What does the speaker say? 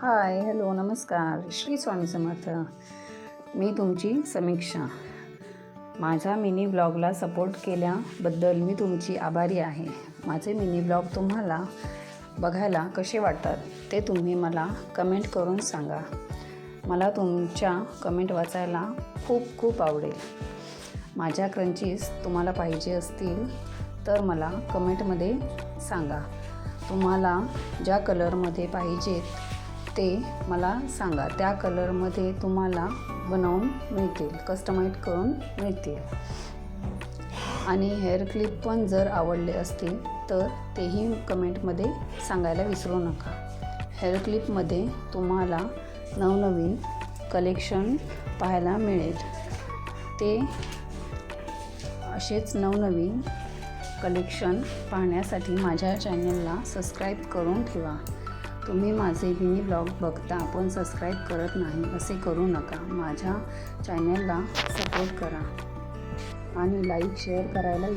हाय, hello, नमस्कार. श्री स्वामी समर्थ. मी तुमची समीक्षा. माझ्या मिनी ब्लॉगला सपोर्ट केल्याबद्दल मी तुमची आभारी आहे. माझे मिनी ब्लॉग तुम्हाला बघायला कसे वाटतात ते तुम्ही मला कमेंट करून सांगा. मला तुमच्या कमेंट वाचायला खूप खूप आवडेल. माझ्या क्रंचीज तुम्हाला पाहिजे असतील तर मला कमेंटमध्ये सांगा. तुम्हाला ज्या कलरमध्ये पाहिजेत ते मला सांगा. त्या कलरमध्ये तुम्हाला बनवून मिळतील, कस्टमाइज करून मिळतील. आणि हेअर क्लिप पण जर आवडले असतील तर तेही कमेंटमध्ये सांगायला विसरू नका. हेअर क्लिपमध्ये तुम्हाला नवनवीन कलेक्शन पाहायला मिळेल. ते असेच नवनवीन कलेक्शन पाहण्यासाठी माझ्या चॅनलला सबस्क्राईब करून ठेवा. तुम्ही माझे मिनी ब्लॉग बघता पण सबस्क्राईब करत नाही असे करू नका. माझ्या चॅनलला सपोर्ट करा आणि लाईक शेअर करायला